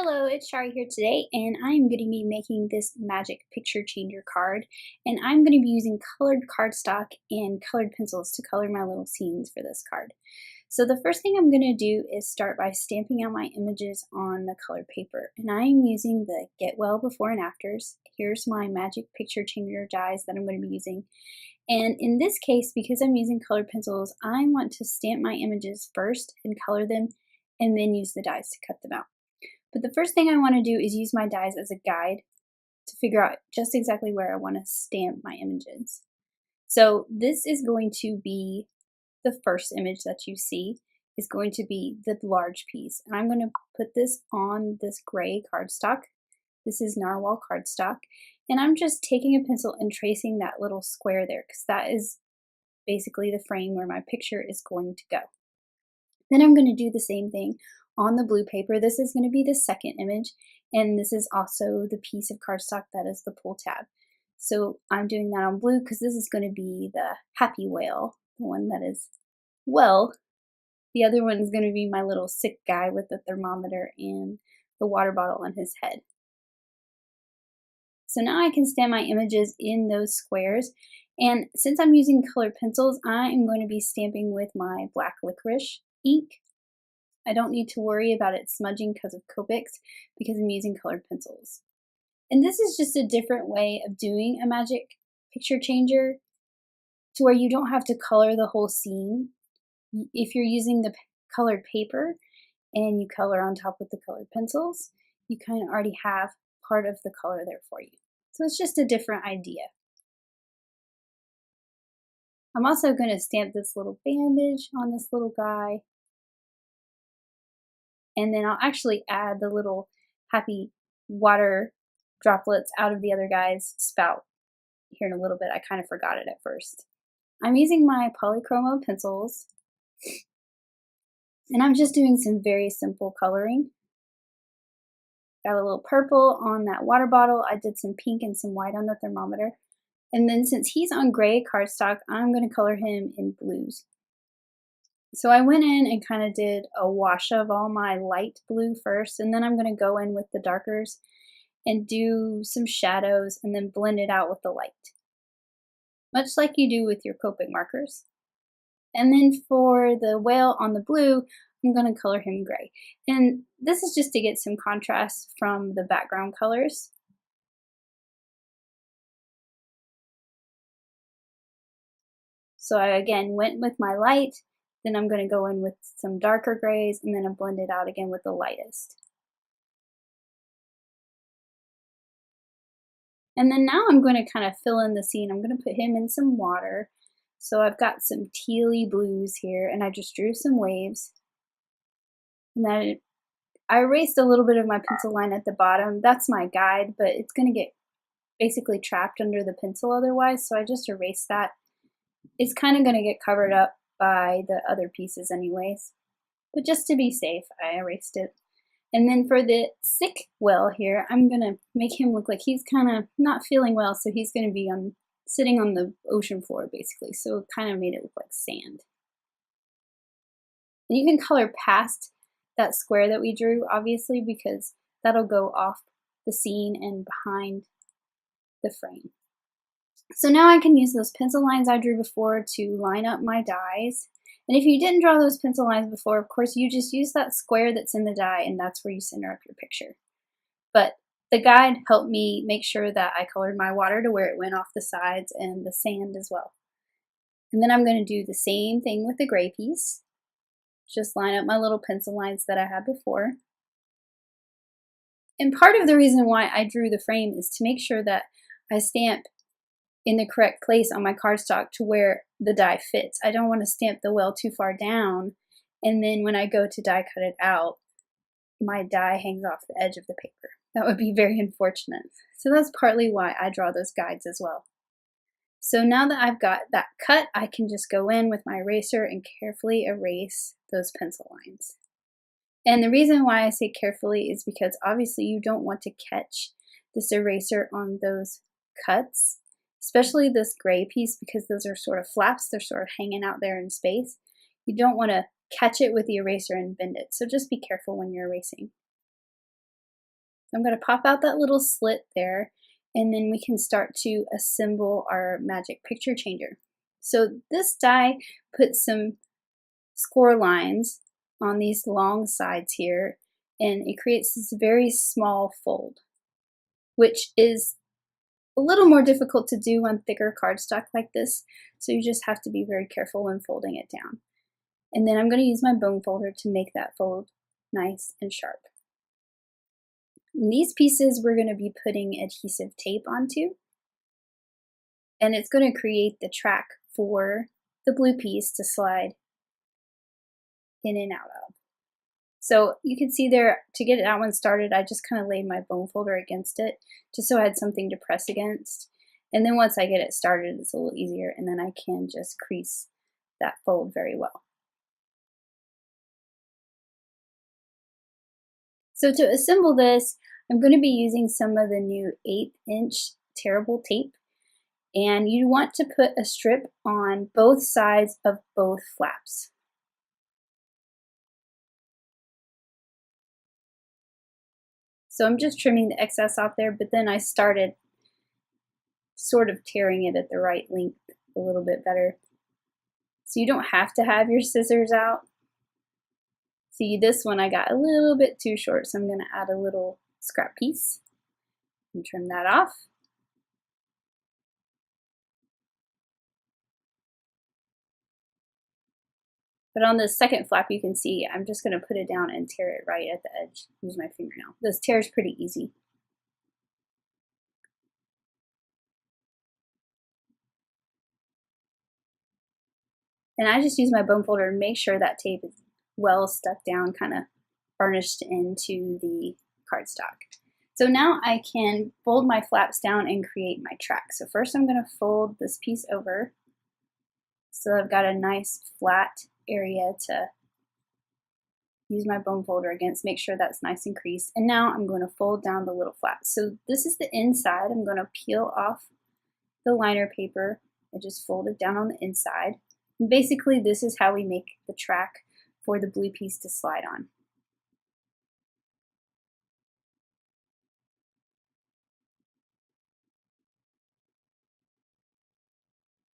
Hello, it's Shari here today, and I'm going to be making this magic picture changer card, and I'm going to be using colored cardstock and colored pencils to color my little scenes for this card. So the first thing I'm going to do is start by stamping out my images on the colored paper, and I'm using the Get Well Before and Afters. Here's my magic picture changer dies that I'm going to be using. And in this case, because I'm using colored pencils, I want to stamp my images first and color them, and then use the dies to cut them out. But the first thing I want to do is use my dies as a guide to figure out just exactly where I want to stamp my images. So this is going to be the first image that you see is going to be the large piece. And I'm going to put this on this gray cardstock. This is narwhal cardstock. And I'm just taking a pencil and tracing that little square there because that is basically the frame where my picture is going to go. Then I'm going to do the same thing on the blue paper. This is going to be the second image, and this is also the piece of cardstock that is the pull tab. So I'm doing that on blue because this is going to be the happy whale, the one that is well. The other one is going to be my little sick guy with the thermometer and the water bottle on his head. So now I can stamp my images in those squares, and since I'm using colored pencils, I am going to be stamping with my black licorice ink. I don't need to worry about it smudging because of Copics because I'm using colored pencils. And this is just a different way of doing a magic picture changer to where you don't have to color the whole scene. If you're using the colored paper and you color on top with the colored pencils, you kind of already have part of the color there for you. So it's just a different idea. I'm also going to stamp this little bandage on this little guy. And then I'll actually add the little happy water droplets out of the other guy's spout here in a little bit. I kind of forgot it at first. I'm using my polychromo pencils, and I'm just doing some very simple coloring. Got a little purple on that water bottle. I did some pink and some white on the thermometer. And then since he's on gray cardstock, I'm going to color him in blues. So I went in and kind of did a wash of all my light blue first, and then I'm going to go in with the darkers and do some shadows and then blend it out with the light, much like you do with your Copic markers. And then for the whale on the blue, I'm going to color him gray. And this is just to get some contrast from the background colors. So I again went with my light. Then I'm going to go in with some darker grays and then I'll blend it out again with the lightest. And then now I'm going to kind of fill in the scene. I'm going to put him in some water. So I've got some tealy blues here and I just drew some waves. And then I erased a little bit of my pencil line at the bottom. That's my guide, but it's going to get basically trapped under the pencil otherwise. So I just erased that. It's kind of going to get covered up by the other pieces anyways, but just to be safe, I erased it. And then for the sick whale here, I'm gonna make him look like he's kind of not feeling well, so he's gonna be sitting on the ocean floor basically, so it kind of made it look like sand. And you can color past that square that we drew, obviously, because that'll go off the scene and behind the frame. So now I can use those pencil lines I drew before to line up my dies. And if you didn't draw those pencil lines before, of course, you just use that square that's in the die and that's where you center up your picture. But the guide helped me make sure that I colored my water to where it went off the sides and the sand as well. And then I'm going to do the same thing with the gray piece. Just line up my little pencil lines that I had before. And part of the reason why I drew the frame is to make sure that I stamp in the correct place on my cardstock to where the die fits. I don't want to stamp the whale too far down, and then when I go to die cut it out, my die hangs off the edge of the paper. That would be very unfortunate. So that's partly why I draw those guides as well. So now that I've got that cut, I can just go in with my eraser and carefully erase those pencil lines. And the reason why I say carefully is because obviously you don't want to catch this eraser on those cuts, especially this gray piece, because those are sort of flaps. They're sort of hanging out there in space. You don't want to catch it with the eraser and bend it. So just be careful when you're erasing. I'm going to pop out that little slit there, and then we can start to assemble our magic picture changer. So this die puts some score lines on these long sides here, and it creates this very small fold, which is a little more difficult to do on thicker cardstock like this, so you just have to be very careful when folding it down. And then I'm going to use my bone folder to make that fold nice and sharp. And these pieces we're going to be putting adhesive tape onto, and it's going to create the track for the blue piece to slide in and out of. So you can see there, to get that one started, I just kind of laid my bone folder against it, just so I had something to press against. And then once I get it started, it's a little easier, and then I can just crease that fold very well. So to assemble this, I'm going to be using some of the new 1/8" tearable tape, and you want to put a strip on both sides of both flaps. So I'm just trimming the excess off there, but then I started sort of tearing it at the right length a little bit better. So you don't have to have your scissors out. See, this one I got a little bit too short, so I'm going to add a little scrap piece and trim that off. But on the second flap, you can see I'm just going to put it down and tear it right at the edge. Use my fingernail. This tear is pretty easy. And I just use my bone folder to make sure that tape is well stuck down, kind of burnished into the cardstock. So now I can fold my flaps down and create my track. So first I'm going to fold this piece over so I've got a nice flat area to use my bone folder against, make sure that's nice and creased. And now I'm going to fold down the little flaps. So this is the inside. I'm going to peel off the liner paper and just fold it down on the inside. And basically this is how we make the track for the blue piece to slide on.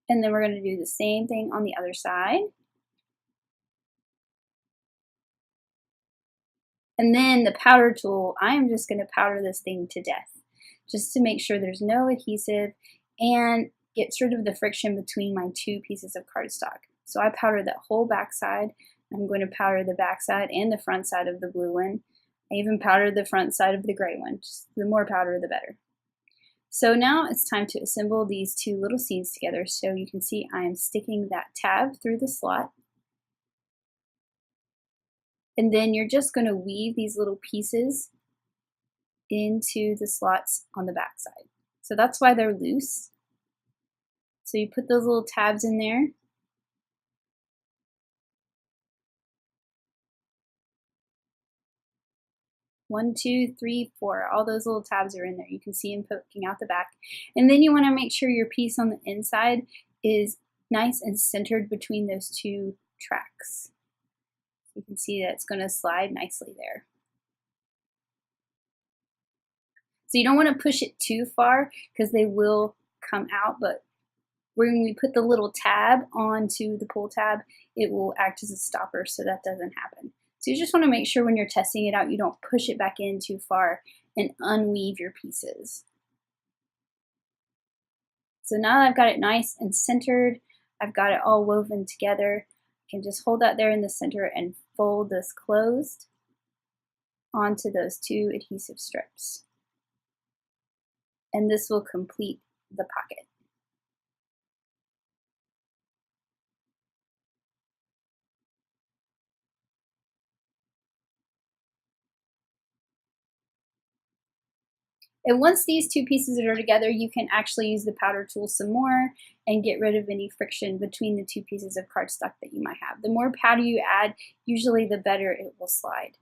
And then we're going to do the same thing on the other side. And then the powder tool, I am just going to powder this thing to death, just to make sure there's no adhesive and gets rid of the friction between my two pieces of cardstock. So I powder that whole back side. I'm going to powder the back side and the front side of the blue one. I even powdered the front side of the gray one. Just the more powder, the better. So now it's time to assemble these two little seeds together. So you can see I am sticking that tab through the slot. And then you're just going to weave these little pieces into the slots on the back side. So that's why they're loose. So you put those little tabs in there. One, two, three, four. All those little tabs are in there. You can see them poking out the back. And then you want to make sure your piece on the inside is nice and centered between those two tracks. You can see that it's going to slide nicely there. So you don't want to push it too far because they will come out, but when we put the little tab onto the pull tab, it will act as a stopper so that doesn't happen. So you just want to make sure when you're testing it out, you don't push it back in too far and unweave your pieces. So now that I've got it nice and centered, I've got it all woven together, I can just hold that there in the center and fold this closed onto those two adhesive strips. And this will complete the pocket. And once these two pieces are together, you can actually use the powder tool some more and get rid of any friction between the two pieces of cardstock that you might have. The more powder you add, usually the better it will slide.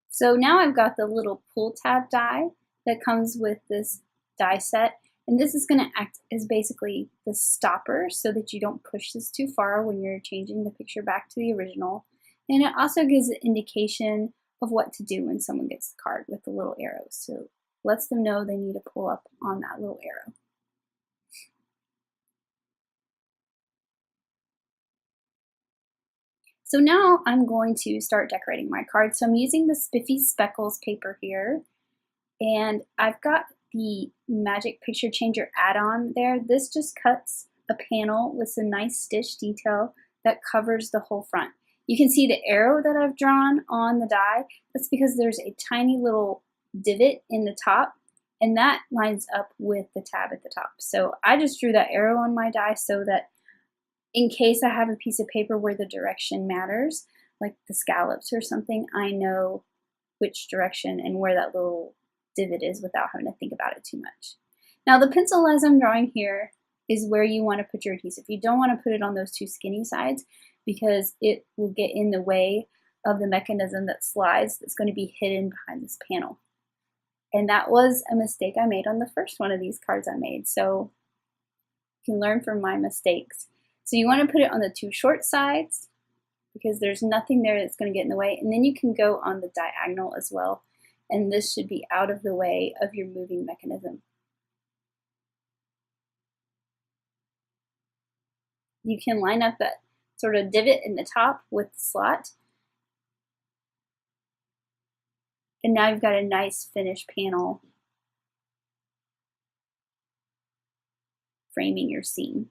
So now I've got the little pull tab die that comes with this die set. And this is going to act as basically the stopper so that you don't push this too far when you're changing the picture back to the original. And it also gives an indication of what to do when someone gets the card with the little arrows. So lets them know they need to pull up on that little arrow. So now I'm going to start decorating my card. So I'm using the Spiffy Speckles paper here, and I've got the Magic Picture Changer add-on there. This just cuts a panel with some nice stitch detail that covers the whole front. You can see the arrow that I've drawn on the die. That's because there's a tiny little divot in the top, and that lines up with the tab at the top. So I just drew that arrow on my die so that in case I have a piece of paper where the direction matters, like the scallops or something, I know which direction and where that little divot is without having to think about it too much. Now the pencil as I'm drawing here is where you want to put your adhesive. You don't want to put it on those two skinny sides because it will get in the way of the mechanism that slides that's going to be hidden behind this panel. And that was a mistake I made on the first one of these cards I made. So you can learn from my mistakes. So you want to put it on the two short sides because there's nothing there that's going to get in the way. And then you can go on the diagonal as well. And this should be out of the way of your moving mechanism. You can line up that sort of divot in the top with the slot. And now you've got a nice finished panel framing your scene.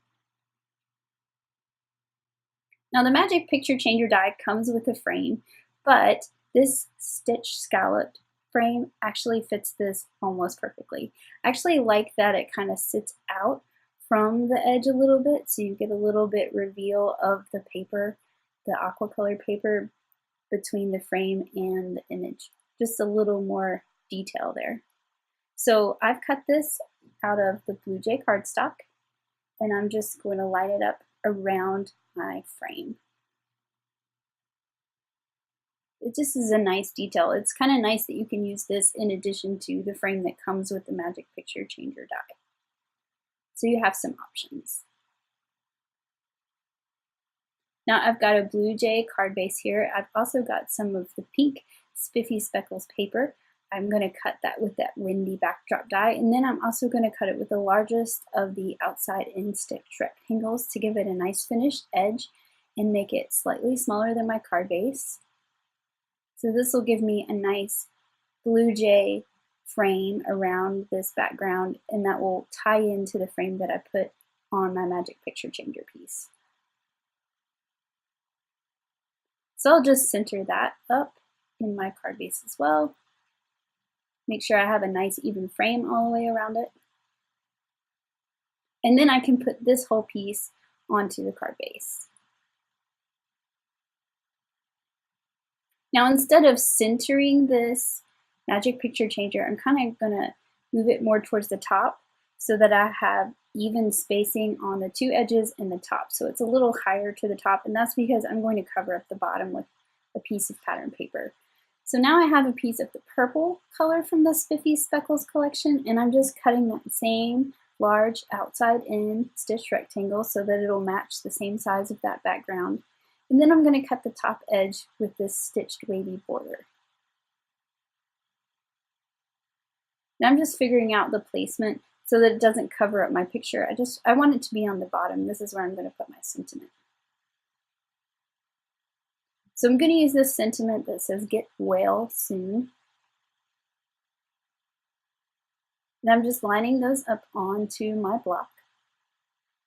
Now the Magic Picture Changer die comes with a frame, but this stitch scalloped frame actually fits this almost perfectly. I actually like that it kind of sits out from the edge a little bit, so you get a little bit reveal of the paper, the aqua colored paper, between the frame and the image. Just a little more detail there. So I've cut this out of the Blue Jay cardstock, and I'm just going to line it up around my frame. It just is a nice detail. It's kind of nice that you can use this in addition to the frame that comes with the Magic Picture Changer die. So you have some options. Now I've got a Blue Jay card base here. I've also got some of the pink Spiffy Speckles paper. I'm going to cut that with that windy backdrop die, and then I'm also going to cut it with the largest of the outside in stitch rectangles to give it a nice finished edge and make it slightly smaller than my card base. So this will give me a nice Blue Jay frame around this background, and that will tie into the frame that I put on my Magic Picture Changer piece. So I'll just center that up in my card base as well. Make sure I have a nice even frame all the way around it. And then I can put this whole piece onto the card base. Now instead of centering this Magic Picture Changer, I'm kind of going to move it more towards the top so that I have even spacing on the two edges and the top. So it's a little higher to the top, and that's because I'm going to cover up the bottom with a piece of pattern paper. So now I have a piece of the purple color from the Spiffy Speckles collection, and I'm just cutting that same large outside in stitch rectangle so that it'll match the same size of that background. And then I'm going to cut the top edge with this stitched wavy border. And I'm just figuring out the placement so that it doesn't cover up my picture. I want it to be on the bottom. This is where I'm going to put my sentiment. So I'm going to use this sentiment that says "Get well soon." And I'm just lining those up onto my block.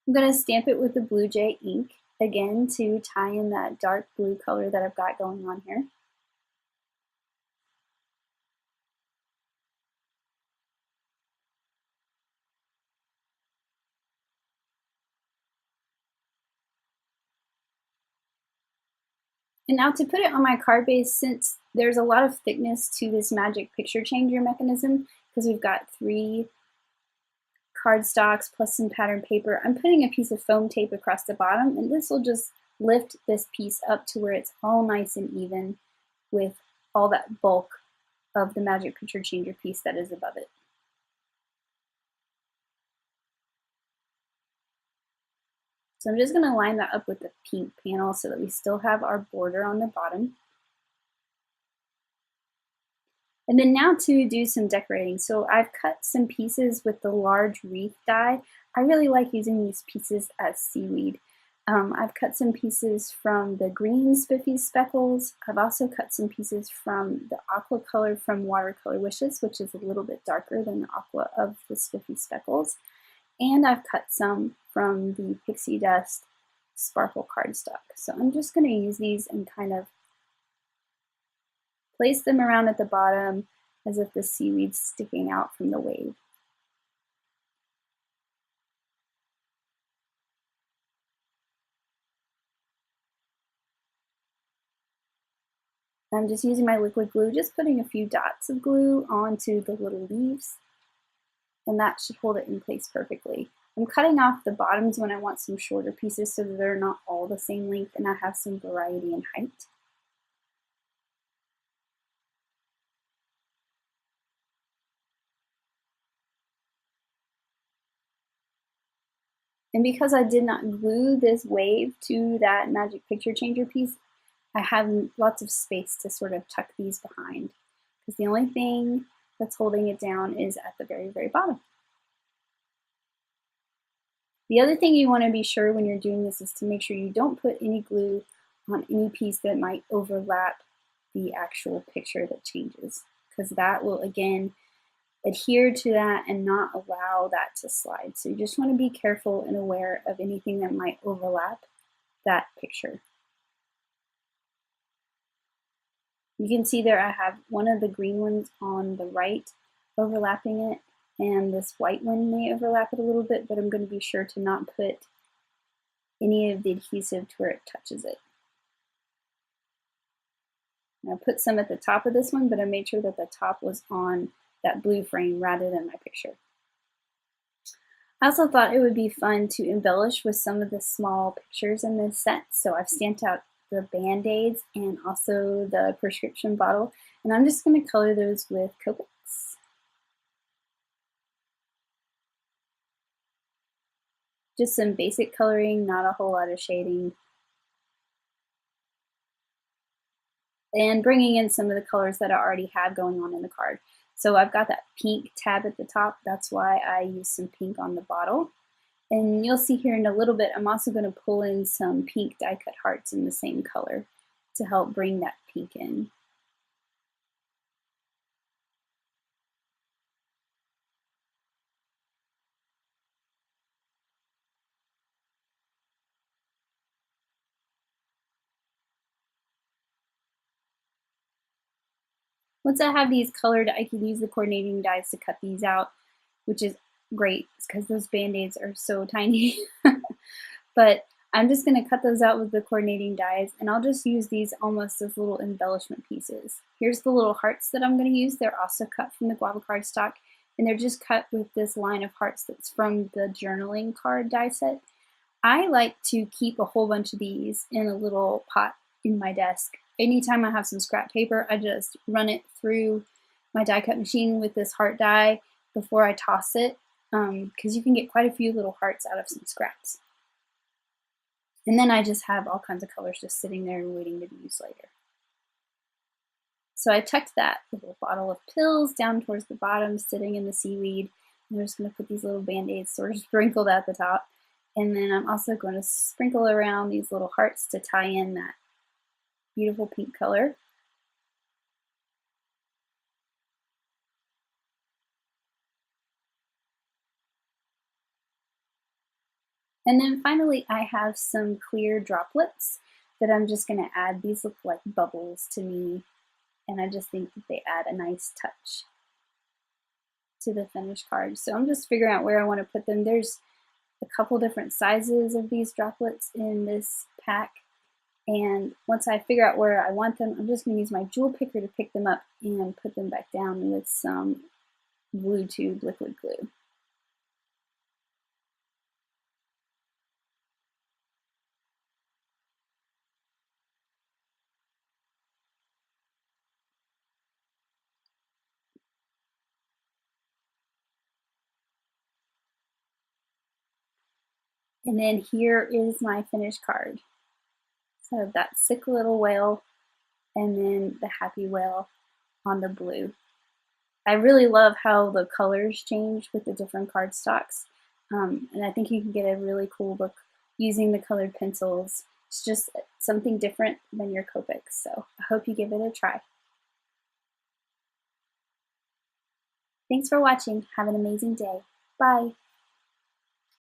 I'm going to stamp it with the Blue Jay ink, again to tie in that dark blue color that I've got going on here. And now to put it on my card base, since there's a lot of thickness to this Magic Picture Changer mechanism, because we've got 3 cardstocks plus some pattern paper, I'm putting a piece of foam tape across the bottom, and this will just lift this piece up to where it's all nice and even with all that bulk of the Magic Picture Changer piece that is above it. So I'm just going to line that up with the pink panel so that we still have our border on the bottom. And then now to do some decorating. So I've cut some pieces with the large wreath die. I really like using these pieces as seaweed. I've cut some pieces from the green spiffy speckles. I've also cut some pieces from the aqua color from Watercolor Wishes, which is a little bit darker than the aqua of the spiffy speckles. And I've cut some from the pixie dust sparkle cardstock. So I'm just going to use these and kind of place them around at the bottom as if the seaweed's sticking out from the wave. I'm just using my liquid glue, just putting a few dots of glue onto the little leaves, and that should hold it in place perfectly. I'm cutting off the bottoms when I want some shorter pieces so that they're not all the same length and I have some variety in height. And because I did not glue this wave to that magic picture changer piece, I have lots of space to sort of tuck these behind, because the only thing that's holding it down is at the very, very bottom. The other thing you want to be sure when you're doing this is to make sure you don't put any glue on any piece that might overlap the actual picture that changes, because that will again adhere to that and not allow that to slide. So you just want to be careful and aware of anything that might overlap that picture. You can see there I have one of the green ones on the right overlapping it, and this white one may overlap it a little bit, but I'm going to be sure to not put any of the adhesive to where it touches it. And I put some at the top of this one, but I made sure that the top was on that blue frame rather than my picture. I also thought it would be fun to embellish with some of the small pictures in this set, so I've stamped out the Band-Aids and also the prescription bottle, and I'm just going to color those with Copics. Just some basic coloring, not a whole lot of shading. And bringing in some of the colors that I already have going on in the card. So I've got that pink tab at the top. That's why I use some pink on the bottle. And you'll see here in a little bit, I'm also going to pull in some pink die cut hearts in the same color to help bring that pink in. Once I have these colored, I can use the coordinating dies to cut these out, which is great because those Band-Aids are so tiny. But I'm just going to cut those out with the coordinating dies, and I'll just use these almost as little embellishment pieces. Here's the little hearts that I'm going to use. They're also cut from the guava cardstock, and they're just cut with this line of hearts that's from the journaling card die set. I like to keep a whole bunch of these in a little pot in my desk. Anytime I have some scrap paper, I just run it through my die cut machine with this heart die before I toss it, because you can get quite a few little hearts out of some scraps. And then I just have all kinds of colors just sitting there and waiting to be used later. So I tucked that little bottle of pills down towards the bottom, sitting in the seaweed. And I'm just going to put these little Band-Aids sort of sprinkled at the top. And then I'm also going to sprinkle around these little hearts to tie in that beautiful pink color. And then finally, I have some clear droplets that I'm just going to add. These look like bubbles to me, and I just think that they add a nice touch to the finished card. So I'm just figuring out where I want to put them. There's a couple different sizes of these droplets in this pack, and once I figure out where I want them, I'm just going to use my jewel picker to pick them up and put them back down with some glue tube liquid glue. And then here is my finished card. So that sick little whale and then the happy whale on the blue. I really love how the colors change with the different cardstocks. And I think you can get a really cool look using the colored pencils. It's just something different than your Copics. So I hope you give it a try. Thanks for watching. Have an amazing day. Bye.